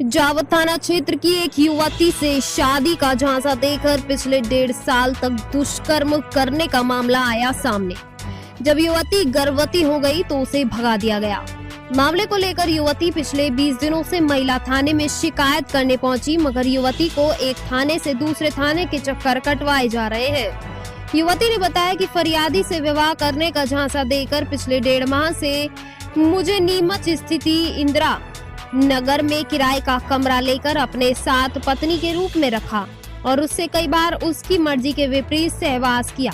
जावत थाना क्षेत्र की एक युवती से शादी का झांसा देकर पिछले 1.5 साल तक दुष्कर्म करने का मामला आया सामने। जब युवती गर्भवती हो गई तो उसे भगा दिया गया। मामले को लेकर युवती पिछले 20 दिनों से महिला थाने में शिकायत करने पहुंची, मगर युवती को एक थाने से दूसरे थाने के चक्कर कटवाए जा रहे हैं। युवती ने बताया कि फरियादी से विवाह करने का झांसा देकर पिछले 1.5 माह से मुझे नीमच स्थिति इंदिरा नगर में किराए का कमरा लेकर अपने साथ पत्नी के रूप में रखा और उससे कई बार उसकी मर्जी के विपरीत सहवास किया,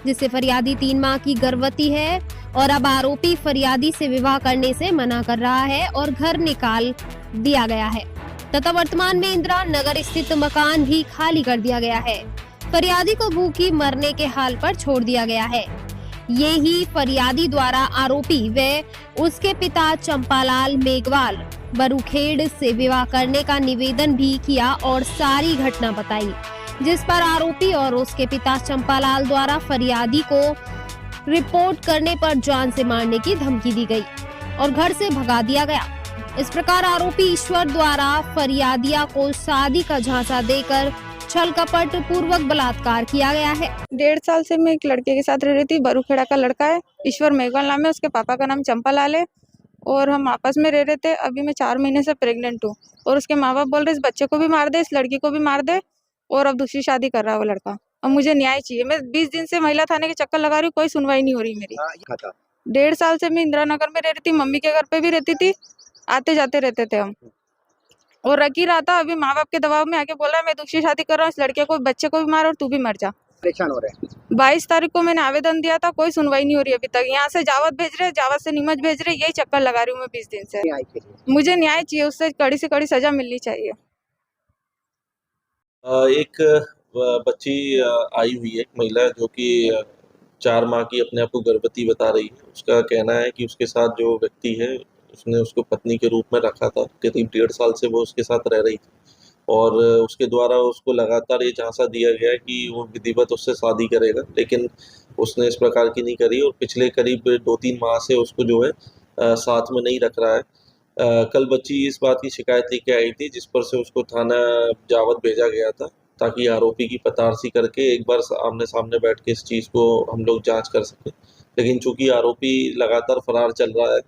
जिससे फरियादी 3 माह की गर्भवती है और अब आरोपी फरियादी से विवाह करने से मना कर रहा है और घर निकाल दिया गया है तथा वर्तमान में इंदिरा नगर स्थित मकान भी खाली कर दिया गया है। फरियादी को भूखी मरने के हाल पर छोड़ दिया गया है। ये ही फरियादी द्वारा आरोपी व उसके पिता चंपालाल मेघवाल बरूखेड़ से विवाह करने का निवेदन भी किया और सारी घटना बताई, जिस पर आरोपी और उसके पिता चंपालाल द्वारा फरियादी को रिपोर्ट करने पर जान से मारने की धमकी दी गई और घर से भगा दिया गया। इस प्रकार आरोपी ईश्वर द्वारा फरियादिया को शादी का झांसा देकर छल कपट पूर्वक बलात्कार किया गया है। 1.5 साल से मैं एक लड़के के साथ रह रही थी। बरूखेड़ा का लड़का है, ईश्वर मेघवाल नाम है, उसके पापा का नाम चंपालाल है और हम आपस में रह रहे थे। अभी मैं 4 महीने से प्रेग्नेंट हूँ और उसके माँ बाप बोल रहे इस बच्चे को भी मार दे, इस लड़की को भी मार दे और अब दूसरी शादी कर रहा है वो लड़का। अब मुझे न्याय चाहिए। मैं 20 दिन से महिला थाने के चक्कर लगा रही हूँ, कोई सुनवाई नहीं हो रही मेरी। 1.5 साल से मैं इंदिरा नगर में रह रही थी, मम्मी के घर पे भी रहती थी, आते जाते रहते थे हम और रख ही रहा था। अभी माँ बाप के दबाव में आके बोल रहा है मैं दूसरी शादी कर रहा हूँ, इस लड़के को बच्चे को भी मार और तू भी मर जा। परेशान हो रहे हैं। 22 तारीख को मैंने आवेदन दिया था, कोई सुनवाई नहीं हो रही अभी तक। यहाँ से जावत भेज रहे, जावत से नीमच भेज रहे, यही चक्कर लगा रही हूँ मैं 20 दिन से। न्याय के लिए मुझे न्याय चाहिए, उससे कड़ी से कड़ी सजा मिलनी चाहिए। एक बच्ची आई हुई है, एक महिला जो कि 4 माह की अपने आप को गर्भवती बता रही है। उसका कहना है कि उसके साथ जो व्यक्ति है उसने उसको पत्नी के रूप में रखा था। करीब 1.5 साल से वो उसके साथ रह रही थी और उसके द्वारा उसको लगातार ये झांसा दिया गया है कि वो विधिवत उससे शादी करेगा, लेकिन उसने इस प्रकार की नहीं करी और पिछले करीब 2-3 माह से उसको जो है साथ में नहीं रख रहा है। कल बच्ची इस बात की शिकायत लेके आई थी, जिस पर से उसको थाना जावत भेजा गया था ताकि आरोपी की पतारसी करके एक बार आमने सामने बैठ के इस चीज़ को हम लोग जांच कर सकें। लेकिन चूंकि आरोपी लगातार फरार चल रहा है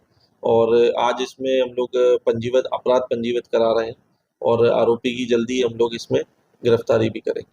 और आज इसमें हम लोग अपराध पंजीबत करा रहे हैं और आरोपी की जल्दी हम लोग इसमें गिरफ्तारी भी करेंगे।